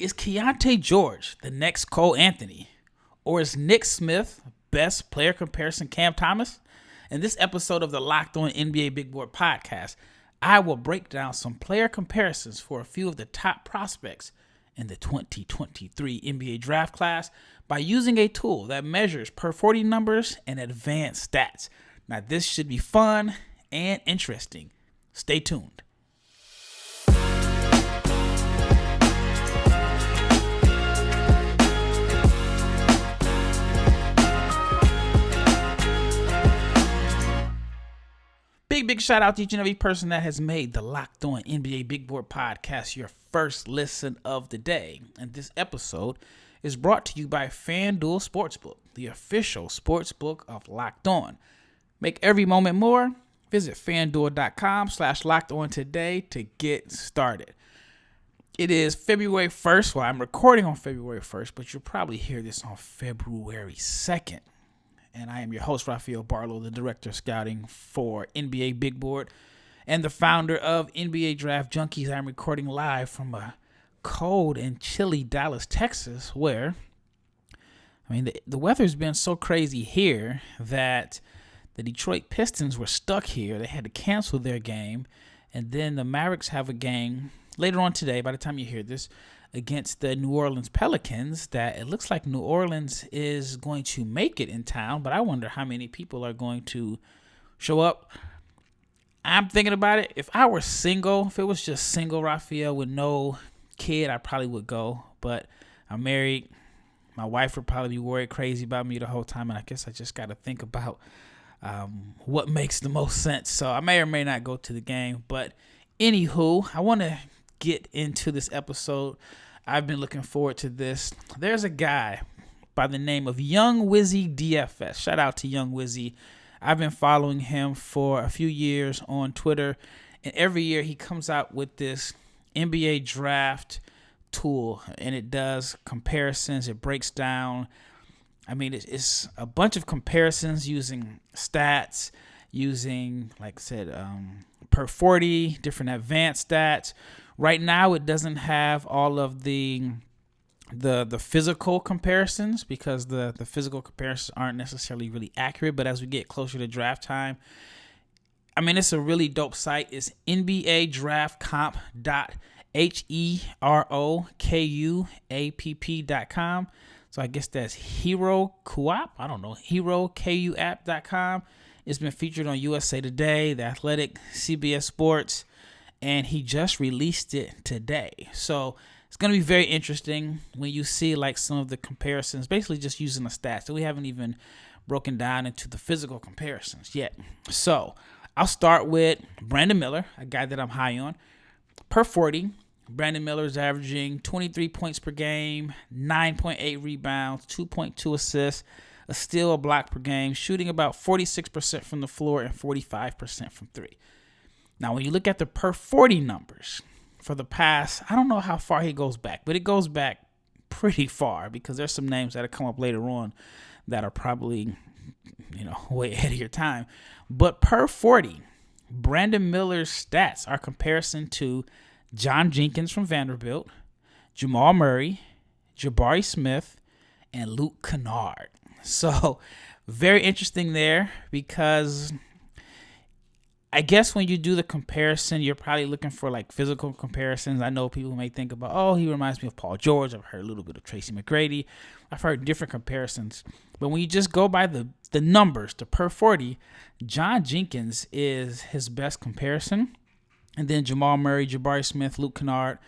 Is Keyonte George the next Cole Anthony? Or is Nick Smith best player comparison Cam Thomas? In this episode of the Locked On NBA Big Board podcast, I will break down some player comparisons for a few of the top prospects in the 2023 NBA draft class by using a tool that measures per 40 numbers and advanced stats. Now, this should be fun and interesting. Stay tuned. Big shout out to each and every person that has made the Locked On NBA Big Board podcast your first listen of the day. And this episode is brought to you by FanDuel Sportsbook, the official sportsbook of Locked On. Make every moment more. Visit FanDuel.com/LockedOn today to get started. It is February 1st. Well, I'm recording on February 1st, but you'll probably hear this on February 2nd. And I am your host, Rafael Barlowe, the director of scouting for NBA Big Board and the founder of NBA Draft Junkies. I'm recording live from a cold and chilly Dallas, Texas, where, the weather's been so crazy here that the Detroit Pistons were stuck here. They had to cancel their game. And then the Mavericks have a game later on today, by the time you hear this, against the New Orleans Pelicans, that it looks like New Orleans is going to make it in town, but I wonder how many people are going to show up. I'm thinking about it. If I were single, if it was just single Rafael with no kid, I probably would go, but I'm married. My wife would probably be worried crazy about me the whole time, and I guess I just got to think about what makes the most sense. So I may or may not go to the game, but anywho, I want to get into this episode. I've been looking forward to this. There's a guy by the name of Young Wizzy DFS. Shout out to Young Wizzy. I've been following him for a few years on Twitter, and every year he comes out with this NBA draft tool, and it does comparisons. It breaks down. It's a bunch of comparisons using stats, using, like I said, per 40, different advanced stats. Right now, it doesn't have all of the physical comparisons because the physical comparisons aren't necessarily really accurate. But as we get closer to draft time, it's a really dope site. It's NBADraftComp.HEROKUAPP.com. So I guess that's Hero Coop. I don't know. HeroKUApp.com. It's been featured on USA Today, The Athletic, CBS Sports, and he just released it today. So it's going to be very interesting when you see like some of the comparisons, basically just using the stats. So we haven't even broken down into the physical comparisons yet. So I'll start with Brandon Miller, a guy that I'm high on. Per 40, Brandon Miller is averaging 23 points per game, 9.8 rebounds, 2.2 assists, a steal, a block per game, shooting about 46% from the floor and 45% from three. Now, when you look at the per 40 numbers for the past, I don't know how far he goes back, but it goes back pretty far because there's some names that have come up later on that are probably, way ahead of your time. But per 40, Brandon Miller's stats are comparison to John Jenkins from Vanderbilt, Jamal Murray, Jabari Smith, and Luke Kennard. So very interesting there because I guess when you do the comparison, you're probably looking for like physical comparisons. I know people may think about, he reminds me of Paul George. I've heard a little bit of Tracy McGrady. I've heard different comparisons. But when you just go by the numbers, the per 40, John Jenkins is his best comparison. And then Jamal Murray, Jabari Smith, Luke Kennard.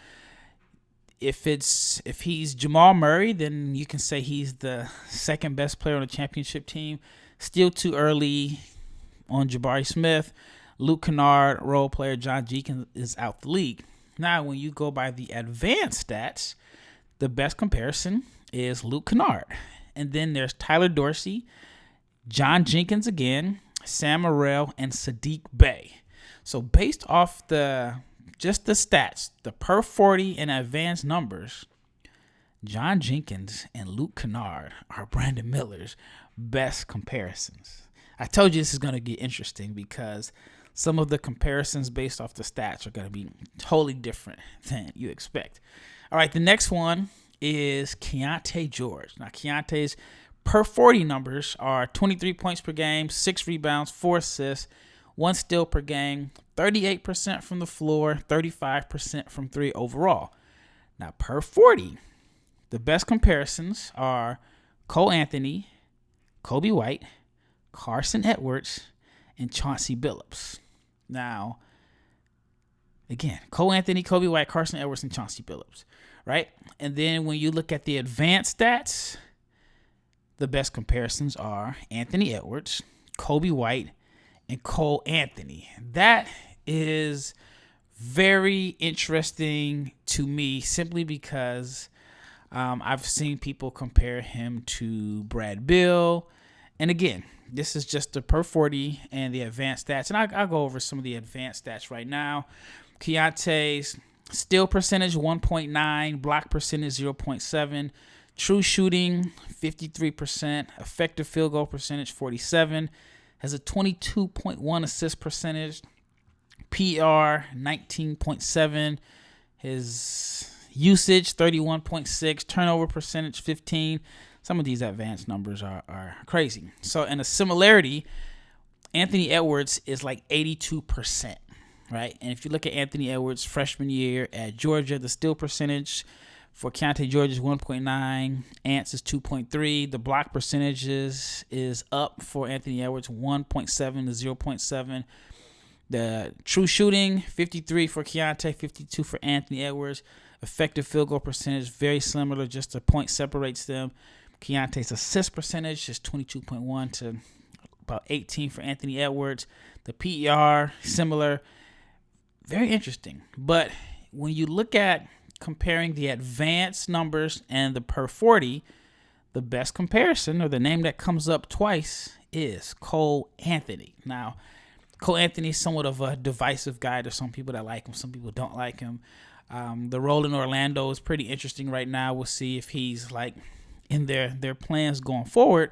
If he's Jamal Murray, then you can say he's the second best player on the championship team. Still too early on Jabari Smith. Luke Kennard, role player. John Jenkins is out the league. Now, when you go by the advanced stats, the best comparison is Luke Kennard. And then there's Tyler Dorsey, John Jenkins again, Sam Morrell, and Sadiq Bey. So based off just the stats, the per 40 and advanced numbers, John Jenkins and Luke Kennard are Brandon Miller's best comparisons. I told you this is going to get interesting because some of the comparisons based off the stats are going to be totally different than you expect. All right, the next one is Keyonte George. Now, Keyonte's per 40 numbers are 23 points per game, 6 rebounds, 4 assists, 1 steal per game, 38% from the floor, 35% from 3 overall. Now, per 40, the best comparisons are Cole Anthony, Kobe White, Carson Edwards, and Chauncey Billups. Now, again, Cole Anthony, Kobe White, Carson Edwards, and Chauncey Billups, right? And then when you look at the advanced stats, the best comparisons are Anthony Edwards, Kobe White, and Cole Anthony. That is very interesting to me simply because I've seen people compare him to Brad Beal. And again, this is just the per 40 and the advanced stats. And I'll go over some of the advanced stats right now. Keyonte's steal percentage 1.9, block percentage 0.7, true shooting 53%, effective field goal percentage 47, has a 22.1 assist percentage, PR 19.7, his usage 31.6, turnover percentage 15. Some of these advanced numbers are crazy. So in a similarity, Anthony Edwards is like 82%, right? And if you look at Anthony Edwards' freshman year at Georgia, the steal percentage for Keyonte George is 1.9, Ants is 2.3. The block percentages is up for Anthony Edwards, 1.7 to 0.7. The true shooting, 53 for Keyonte, 52 for Anthony Edwards. Effective field goal percentage, very similar, just a point separates them. Keyonte's assist percentage is 22.1 to about 18 for Anthony Edwards. The PER, similar. Very interesting. But when you look at comparing the advanced numbers and the per 40, the best comparison, or the name that comes up twice, is Cole Anthony. Now, Cole Anthony is somewhat of a divisive guy. There's some people that like him, some people don't like him. The role in Orlando is pretty interesting right now. We'll see if he's like in their plans going forward.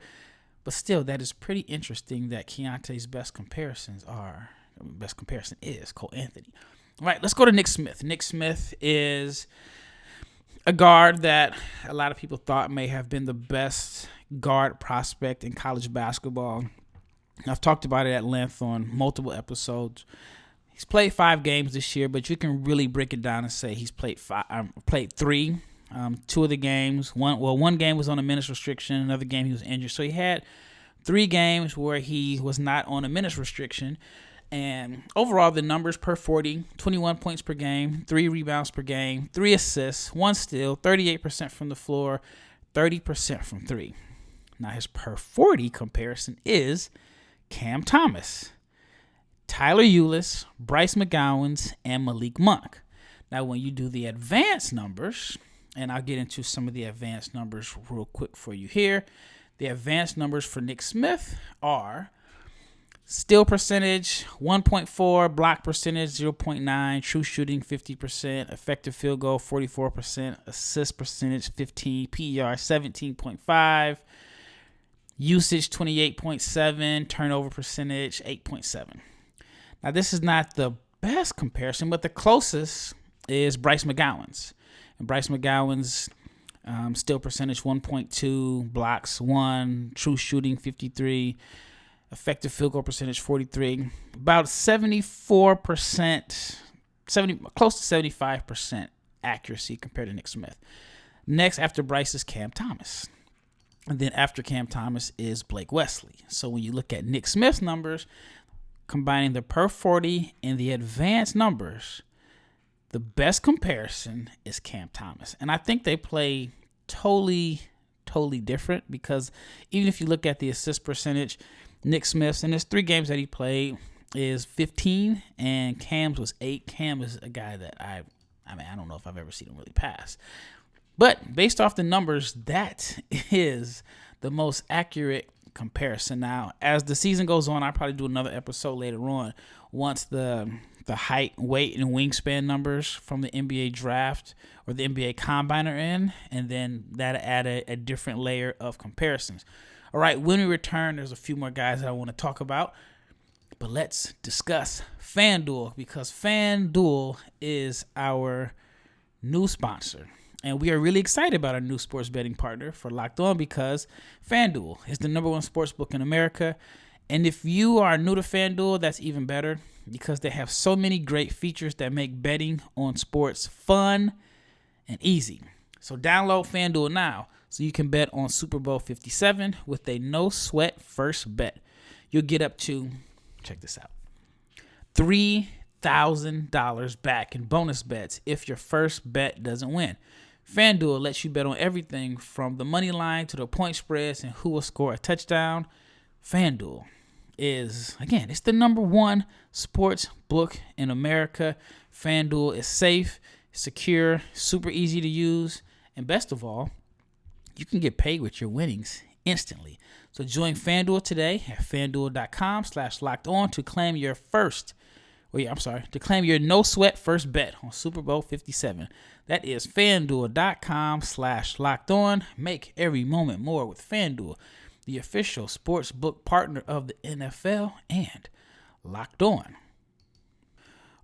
But still, that is pretty interesting that Keyonte's best comparison is Cole Anthony. All right, let's go to Nick Smith. Nick Smith is a guard that a lot of people thought may have been the best guard prospect in college basketball. I've talked about it at length on multiple episodes. He's played 5 games this year, but you can really break it down and say he's played 3. 2 of the games. One game was on a minutes restriction. Another game he was injured. So he had 3 games where he was not on a minutes restriction. And overall, the numbers per 40, 21 points per game, 3 rebounds per game, 3 assists, 1 steal, 38% from the floor, 30% from 3. Now his per 40 comparison is Cam Thomas, Tyler Ulis, Bryce McGowens, and Malik Monk. Now, when you do the advanced numbers, and I'll get into some of the advanced numbers real quick for you here. The advanced numbers for Nick Smith are steal percentage 1.4, block percentage 0.9, true shooting 50%, effective field goal 44%, assist percentage 15, PER 17.5, usage 28.7, turnover percentage 8.7. Now, this is not the best comparison, but the closest is Bryce McGowens. And Bryce McGowens' steal percentage 1.2, blocks 1, true shooting 53, effective field goal percentage 43, about 74%, close to 75% accuracy compared to Nick Smith. Next after Bryce is Cam Thomas. And then after Cam Thomas is Blake Wesley. So when you look at Nick Smith's numbers, combining the per 40 and the advanced numbers, the best comparison is Cam Thomas. And I think they play totally different because even if you look at the assist percentage, Nick Smith's, and there's 3 games that he played, is 15, and Cam's was 8. Cam is a guy that I don't know if I've ever seen him really pass. But based off the numbers, that is the most accurate comparison. Now, as the season goes on, I'll probably do another episode later on once the height, weight, and wingspan numbers from the NBA draft or the NBA combine are in, and then that'll add a different layer of comparisons. All right, when we return, there's a few more guys that I want to talk about, but let's discuss FanDuel because FanDuel is our new sponsor. And we are really excited about our new sports betting partner for Locked On because FanDuel is the number one sports book in America. And if you are new to FanDuel, that's even better because they have so many great features that make betting on sports fun and easy. So download FanDuel now so you can bet on Super Bowl 57 with a no-sweat first bet. You'll get up to, check this out, $3,000 back in bonus bets if your first bet doesn't win. FanDuel lets you bet on everything from the money line to the point spreads and who will score a touchdown. FanDuel is, again, it's the number one sports book in America. FanDuel is safe, secure, super easy to use, and best of all, you can get paid with your winnings instantly. So join FanDuel today at FanDuel.com/lockedon to claim your no sweat first bet on Super Bowl 57. That is FanDuel.com/lockedon. Make every moment more with FanDuel, the official sports book partner of the NFL and Locked On.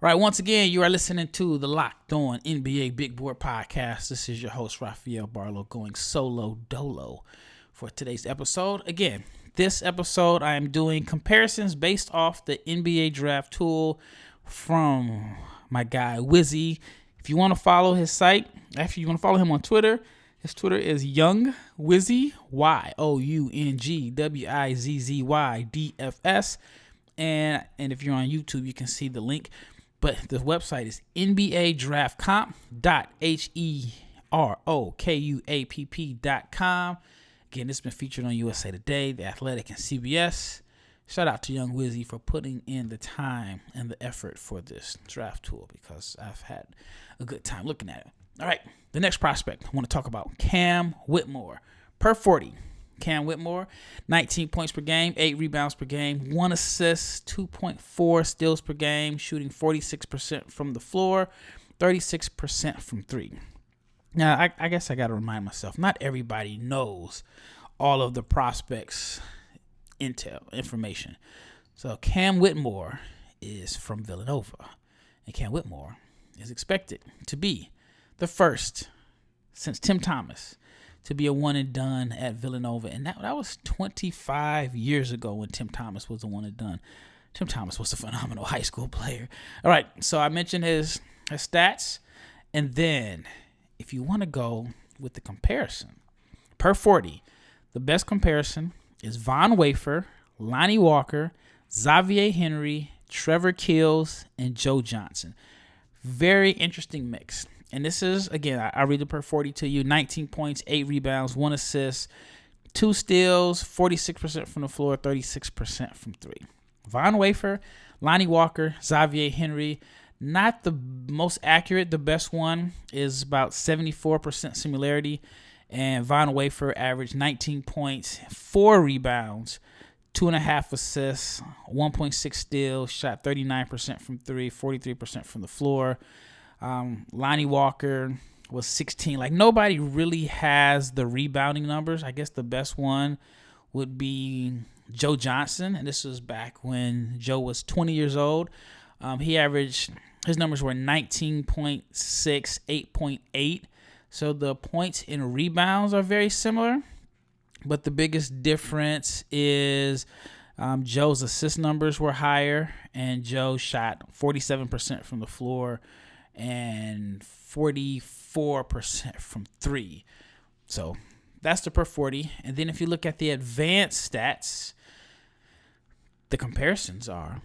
All right, once again, you are listening to the Locked On NBA Big Board Podcast. This is your host, Rafael Barlowe, going solo dolo for today's episode. Again, this episode I am doing comparisons based off the NBA Draft tool from my guy Wizzy. If you want to follow his site, actually you want to follow him on Twitter, his Twitter is Young Wizzy, YOUNGWIZZYDFS. And if you're on YouTube, you can see the link. But the website is NBADraftComp.HEROKUAPP.com. Again, this has been featured on USA Today, The Athletic, and CBS. Shout out to Young Wizzy for putting in the time and the effort for this draft tool because I've had a good time looking at it. All right, the next prospect I want to talk about, Cam Whitmore. Per 40, Cam Whitmore, 19 points per game, 8 rebounds per game, 1 assist, 2.4 steals per game, shooting 46% from the floor, 36% from three. Now, I guess I got to remind myself, not everybody knows all of the prospects' information. So Cam Whitmore is from Villanova, and Cam Whitmore is expected to be the first since Tim Thomas to be a one and done at Villanova, and that was 25 years ago when Tim Thomas was the one and done. Tim Thomas was a phenomenal high school player. All right, so I mentioned his stats, and then if you want to go with the comparison, per 40, the best comparison is Von Wafer, Lonnie Walker, Xavier Henry, Trevor Kills, and Joe Johnson. Very interesting mix. And this is, again, I read the per 40 to you, 19 points, 8 rebounds, 1 assist, 2 steals, 46% from the floor, 36% from three. Von Wafer, Lonnie Walker, Xavier Henry, not the most accurate. The best one is about 74% similarity. And Von Wafer averaged 19 points, 4 rebounds, 2.5 assists, 1.6 steals, shot 39% from three, 43% from the floor. Lonnie Walker was 16. Like, nobody really has the rebounding numbers. I guess the best one would be Joe Johnson, and this was back when Joe was 20 years old. His numbers were 19.6, 8.8. So the points and rebounds are very similar, but the biggest difference is Joe's assist numbers were higher, and Joe shot 47% from the floor and 44% from three. So that's the per 40. And then if you look at the advanced stats, the comparisons are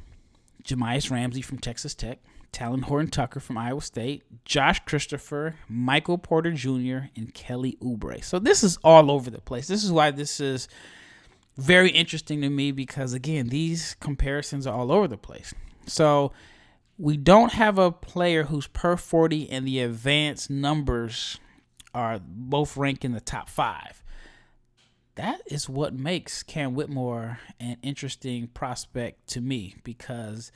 Jamias Ramsey from Texas Tech, Talon Horton-Tucker from Iowa State, Josh Christopher, Michael Porter Jr., and Kelly Oubre. So this is all over the place. This is why this is very interesting to me because, again, these comparisons are all over the place. So we don't have a player who's per 40 and the advanced numbers are both ranked in the top 5. That is what makes Cam Whitmore an interesting prospect to me because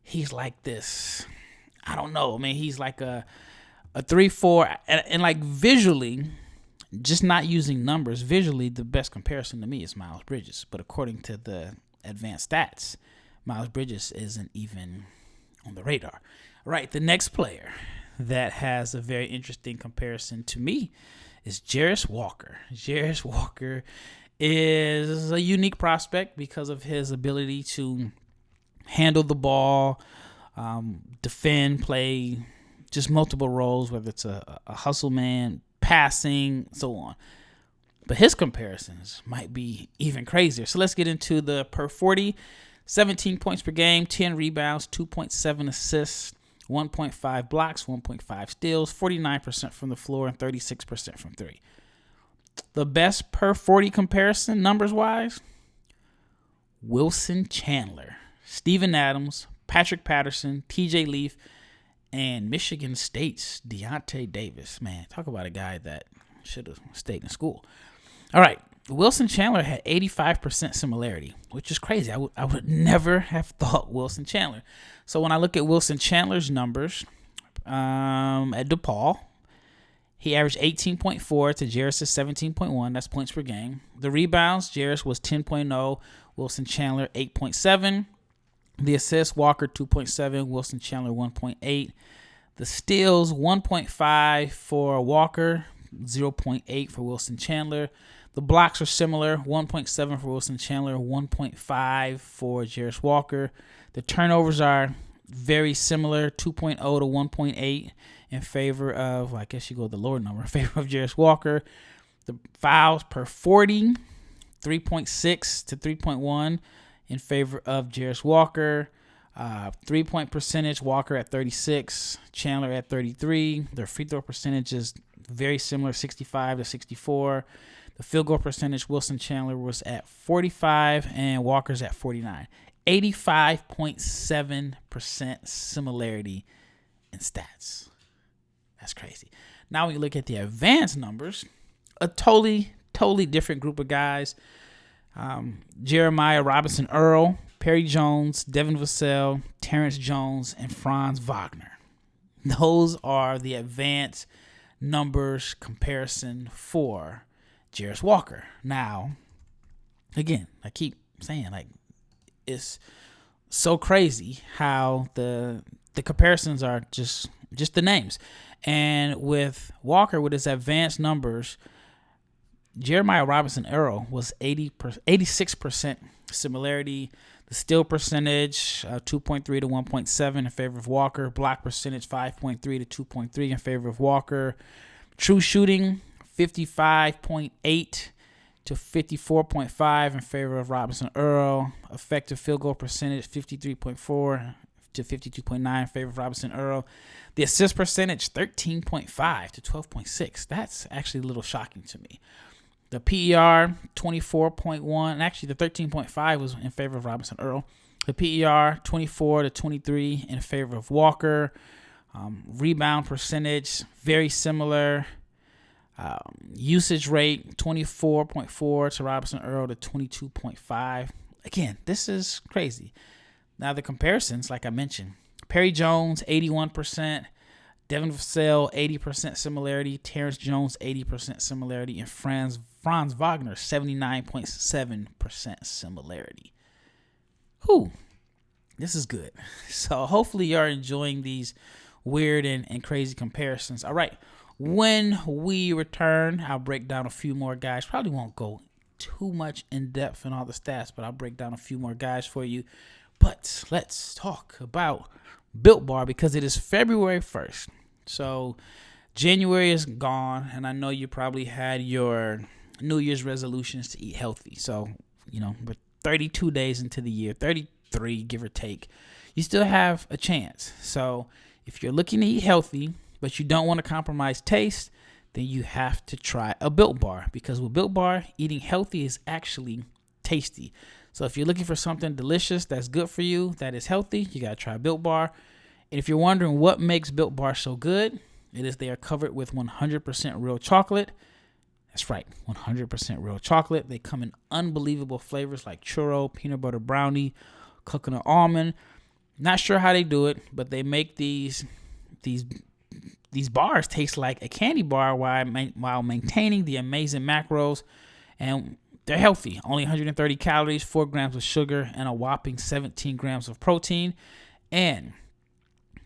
he's like this. I don't know. I mean, he's like a 3-4. And like visually, just not using numbers, visually, the best comparison to me is Miles Bridges. But according to the advanced stats, Miles Bridges isn't even on the radar. All right, the next player that has a very interesting comparison to me is Jarace Walker. Jarace Walker is a unique prospect because of his ability to handle the ball, defend, play just multiple roles, whether it's a hustle man, passing, so on. But his comparisons might be even crazier. So let's get into the per 40. 17 points per game, 10 rebounds, 2.7 assists, 1.5 blocks, 1.5 steals, 49% from the floor, and 36% from three. The best per 40 comparison, numbers-wise, Wilson Chandler, Steven Adams, Patrick Patterson, TJ Leaf, and Michigan State's Deontay Davis. Man, talk about a guy that should have stayed in school. All right, Wilson Chandler had 85% similarity, which is crazy. I would never have thought Wilson Chandler. So when I look at Wilson Chandler's numbers at DePaul, he averaged 18.4 to Jarace's 17.1. That's points per game. The rebounds, Jarace was 10.0, Wilson Chandler 8.7. The assists, Walker 2.7, Wilson Chandler 1.8. The steals, 1.5 for Walker, 0.8 for Wilson Chandler. The blocks are similar, 1.7 for Wilson Chandler, 1.5 for Jarace Walker. The turnovers are very similar, 2.0 to 1.8 in favor of, I guess you go with the lower number, in favor of Jarace Walker. The fouls per 40, 3.6 to 3.1 in favor of Jarace Walker. 3-point percentage, Walker at 36, Chandler at 33. Their free throw percentage is very similar, 65 to 64. The field goal percentage, Wilson Chandler was at 45 and Walker's at 49. 85.7% similarity in stats. That's crazy. Now when you look at the advanced numbers, a totally different group of guys. Jeremiah Robinson Earl, Perry Jones, Devin Vassell, Terrence Jones, and Franz Wagner. Those are the advanced numbers comparison for Jarace Walker. Now, again, I keep saying, like, it's so crazy how the comparisons are just the names. And with Walker, with his advanced numbers, Jeremiah Robinson Earl was 86% similarity. The steal percentage, 2.3 to 1.7 in favor of Walker. Block percentage, 5.3 to 2.3 in favor of Walker. True shooting, 55.8 to 54.5 in favor of Robinson Earl. Effective field goal percentage, 53.4 to 52.9 in favor of Robinson Earl. The assist percentage, 13.5 to 12.6. That's actually a little shocking to me. The PER, 24.1. And actually, the 13.5 was in favor of Robinson Earl. The PER, 24 to 23 in favor of Walker. Rebound percentage, very similar. Usage rate, 24.4 to Robinson Earl to 22.5. Again, this is crazy. Now, the comparisons, like I mentioned, Perry Jones, 81%. Devin Vassell, 80% similarity. Terrence Jones, 80% similarity. And Franz Wagner, 79.7% similarity. Whew. This is good. So hopefully you're enjoying these weird and crazy comparisons. All right. When we return, I'll break down a few more guys. Probably won't go too much in depth in all the stats, but I'll break down a few more guys for you. But let's talk about Built Bar because it is February 1st. So January is gone, and I know you probably had your New Year's resolutions to eat healthy. So, we're 32 days into the year, 33, give or take. You still have a chance. So if you're looking to eat healthy, but you don't want to compromise taste, then you have to try a Built Bar. Because with Built Bar, eating healthy is actually tasty. So if you're looking for something delicious that's good for you, that is healthy, you got to try Built Bar. And if you're wondering what makes Built Bar so good, it is they are covered with 100% real chocolate. That's right, 100% real chocolate. They come in unbelievable flavors like churro, peanut butter brownie, coconut almond. Not sure how they do it, but they make these bars taste like a candy bar while maintaining the amazing macros. And they're healthy. Only 130 calories, 4 grams of sugar, and a whopping 17 grams of protein. And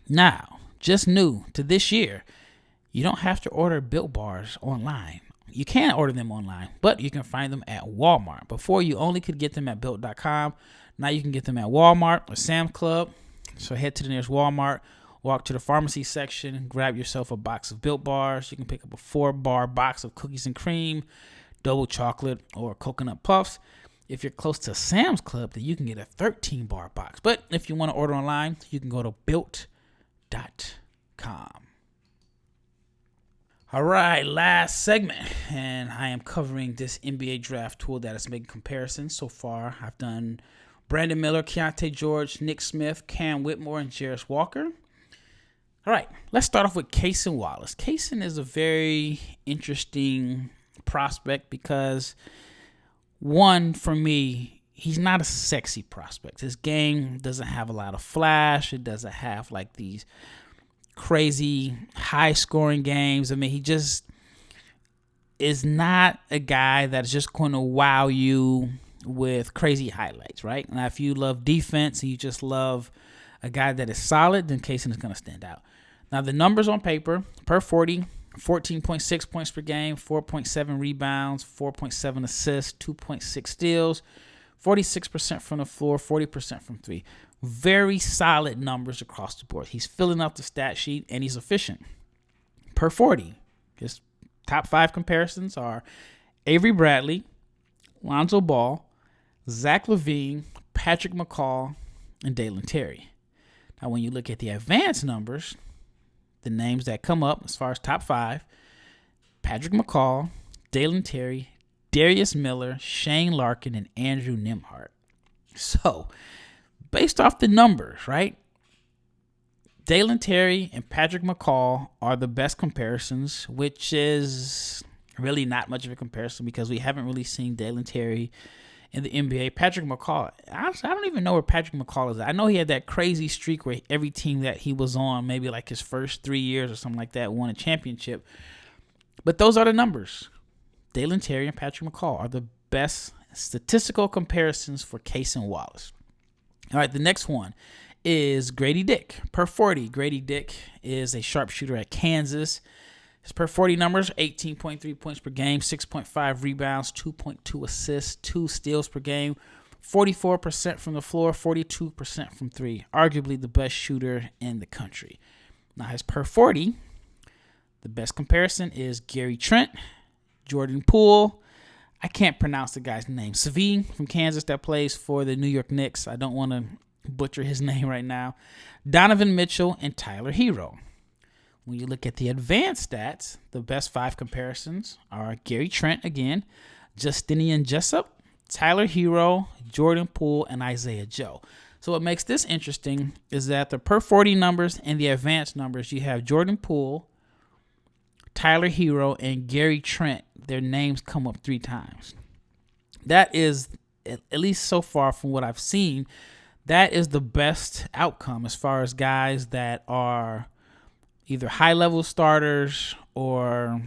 now, just new to this year, you don't have to order Built Bars online. You can order them online, but you can find them at Walmart. Before, you only could get them at Built.com. Now you can get them at Walmart or Sam's Club. So head to the nearest Walmart, walk to the pharmacy section, grab yourself a box of Built Bars. You can pick up a 4-bar box of cookies and cream, double chocolate, or coconut puffs. If you're close to Sam's Club, then you can get a 13-bar box. But if you want to order online, you can go to Built.com. All right, last segment, and I am covering this NBA draft tool that is making comparisons. So far, I've done Brandon Miller, Keyonte George, Nick Smith, Cam Whitmore, and Jarris Walker. All right, let's start off with Cason Wallace. Cason is a very interesting prospect because, one, for me, he's not a sexy prospect. His game doesn't have a lot of flash. It doesn't have like these crazy high-scoring games. I mean, he just is not a guy that's just going to wow you with crazy highlights, right? Now, if you love defense and you just love a guy that is solid, then Cason is going to stand out. Now, the numbers on paper, per 40, 14.6 points per game, 4.7 rebounds, 4.7 assists, 2.6 steals, 46% from the floor, 40% from three. Very solid numbers across the board. He's filling out the stat sheet, and he's efficient. Per 40, his top 5 comparisons are Avery Bradley, Lonzo Ball, Zach LaVine, Patrick McCall, and Dalen Terry. Now, when you look at the advanced numbers, the names that come up as far as top 5, Patrick McCall, Dalen Terry, Darius Miller, Shane Larkin, and Andrew Nembhard. So, based off the numbers, right? Dalen Terry and Patrick McCall are the best comparisons, which is really not much of a comparison because we haven't really seen Dalen Terry in the NBA. Patrick McCall, honestly, I don't even know where Patrick McCall is. I know he had that crazy streak where every team that he was on, maybe like his first 3 years or something like that, won a championship. But those are the numbers. Dalen Terry and Patrick McCall are the best statistical comparisons for Cason Wallace. All right, the next one is Grady Dick. Per 40, Grady Dick is a sharpshooter at Kansas. His per 40 numbers, 18.3 points per game, 6.5 rebounds, 2.2 assists, 2 steals per game, 44% from the floor, 42% from three. Arguably the best shooter in the country. Now his per 40, the best comparison is Gary Trent, Jordan Poole. I can't pronounce the guy's name. Svi from Kansas that plays for the New York Knicks. I don't want to butcher his name right now. Donovan Mitchell and Tyler Hero. When you look at the advanced stats, the best 5 comparisons are Gary Trent again, Justinian Jessup, Tyler Hero, Jordan Poole, and Isaiah Joe. So what makes this interesting is that the per 40 numbers and the advanced numbers, you have Jordan Poole, Tyler Hero, and Gary Trent. Their names come up 3 times. That is, at least so far from what I've seen, that is the best outcome as far as guys that are either high-level starters or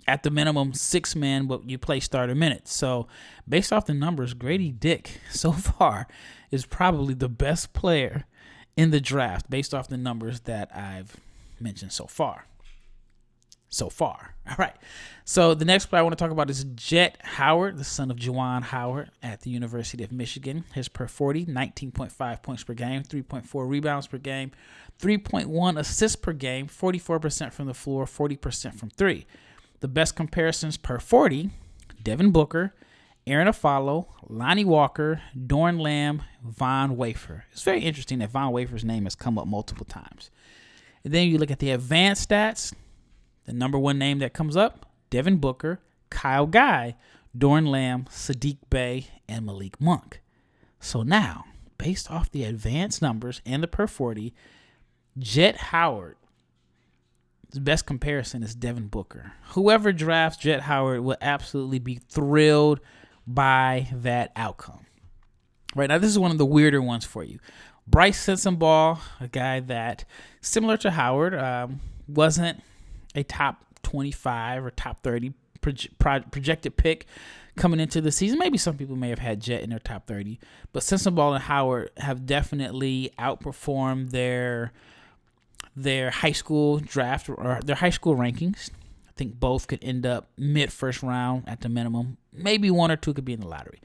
at the minimum 6 men, but you play starter minutes. So based off the numbers, Grady Dick so far is probably the best player in the draft based off the numbers that I've mentioned so far. All right. So the next player I want to talk about is Jet Howard, the son of Juwan Howard at the University of Michigan. His per 40, 19.5 points per game, 3.4 rebounds per game, 3.1 assists per game, 44% from the floor, 40% from three. The best comparisons per 40, Devin Booker, Aaron Aflalo, Lonnie Walker, Dorn Lamb, Von Wafer. It's very interesting that Von Wafer's name has come up multiple times. And then you look at the advanced stats. The number 1 name that comes up, Devin Booker, Kyle Guy, Dorn Lamb, Sadiq Bey, and Malik Monk. So now, based off the advanced numbers and the per 40, Jet Howard, the best comparison is Devin Booker. Whoever drafts Jet Howard will absolutely be thrilled by that outcome. Right now, this is one of the weirder ones for you. Bryce Sensabaugh, a guy that, similar to Howard, wasn't a top 25 or top 30 projected pick coming into the season. Maybe some people may have had Jet in their top 30, but Sensabaugh and Howard have definitely outperformed their their high school draft or their high school rankings. I think both could end up mid-first round at the minimum. Maybe one or two could be in the lottery.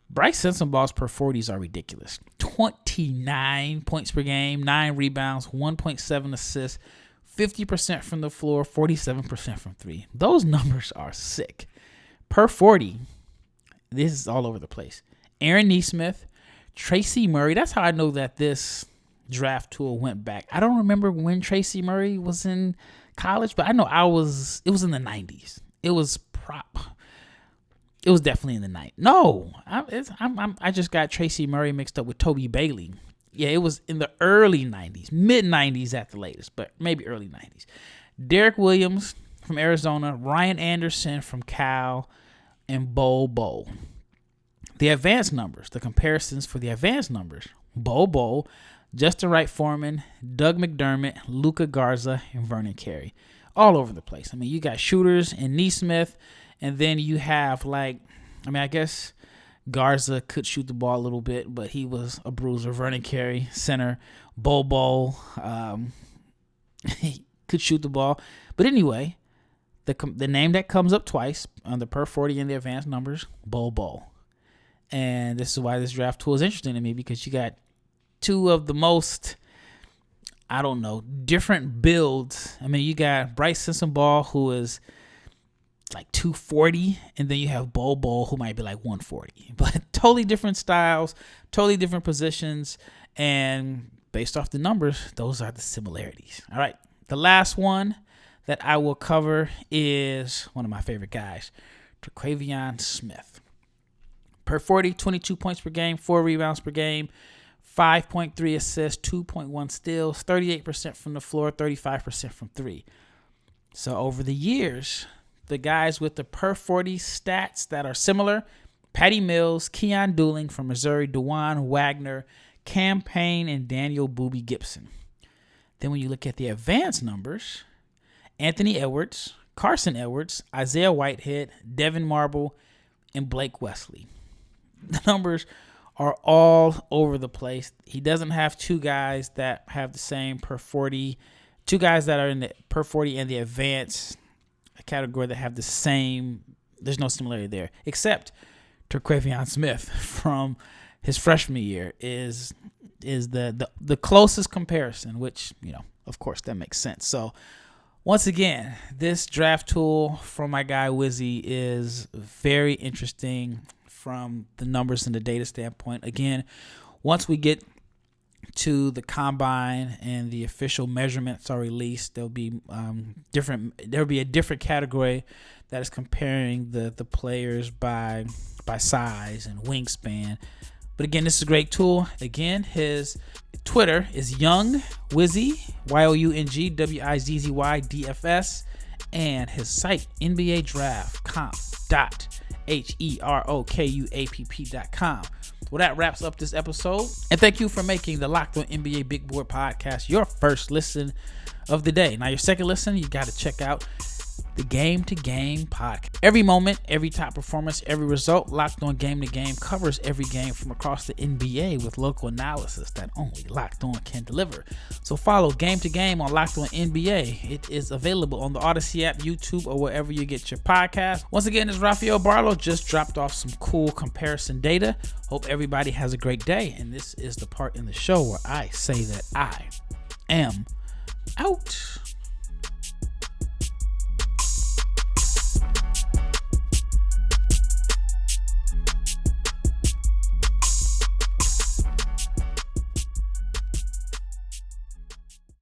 Bryce Sensabaug's per 40s are ridiculous. 29 points per game, 9 rebounds, 1.7 assists, 50% from the floor, 47% from three. Those numbers are sick. Per 40, this is all over the place. Aaron Nesmith, Tracy Murray. That's how I know that this draft tool went back. I don't remember when Tracy Murray was in college, but I know it was in the 90s. It was definitely in the 90s. No, I just got Tracy Murray mixed up with Toby Bailey. Yeah, it was in the early 90s, mid 90s at the latest, but maybe early 90s. Derek Williams from Arizona, Ryan Anderson from Cal, and Bo. The advanced numbers, the comparisons for the advanced numbers: Bo, Justin Wright Foreman, Doug McDermott, Luka Garza, and Vernon Carey. All over the place. I mean, you got shooters in Nesmith, and then you have I guess Garza could shoot the ball a little bit, but he was a bruiser. Vernon Carey, center. Bo, he could shoot the ball. But anyway, the name that comes up twice on the per 40 and the advanced numbers, Bo. And this is why this draft tool is interesting to me, because you got two of the most, different builds. I mean, you got Bryce Sensabaugh, who is like 240, and then you have Bo, who might be like 140. But totally different styles, totally different positions, and based off the numbers, those are the similarities. All right, the last one that I will cover is one of my favorite guys, Terquavion Smith. Per 40, 22 points per game, 4 rebounds per game, 5.3 assists, 2.1 steals, 38% from the floor, 35% from three. So over the years, the guys with the per 40 stats that are similar: Patty Mills, Keon Dooling from Missouri, DeJuan Wagner, Cam Payne, and Daniel Boobie Gibson. Then when you look at the advanced numbers, Anthony Edwards, Carson Edwards, Isaiah Whitehead, Devin Marble, and Blake Wesley. The numbers are all over the place. He doesn't have two guys that have the same per 40, two guys that are in the per 40 and the advanced category that have the same. There's no similarity there, except Terquavion Smith from his freshman year is the closest comparison, which, of course, that makes sense. So once again, this draft tool from my guy Wizzy is very interesting from the numbers and the data standpoint. Again, once we get to the combine and the official measurements are released, there'll be There'll be a different category that is comparing the players by size and wingspan. But again, this is a great tool. Again, his Twitter is Young Wizzy, YOUNGWIZZY and his site NBADraftComp.herokuapp.com. Well, that wraps up this episode, and thank you for making the Locked On NBA Big Board podcast your first listen of the day. Now, your second listen, you got to check out the Game to Game podcast. Every moment, every top performance, every result, Locked On Game to Game covers every game from across the NBA with local analysis that only Locked On can deliver. So follow Game to Game on Locked On NBA. It is available on the Odyssey app, YouTube, or wherever you get your podcast. Once again, it's Rafael Barlowe. Just dropped off some cool comparison data. Hope everybody has a great day. And this is the part in the show where I say that I am out.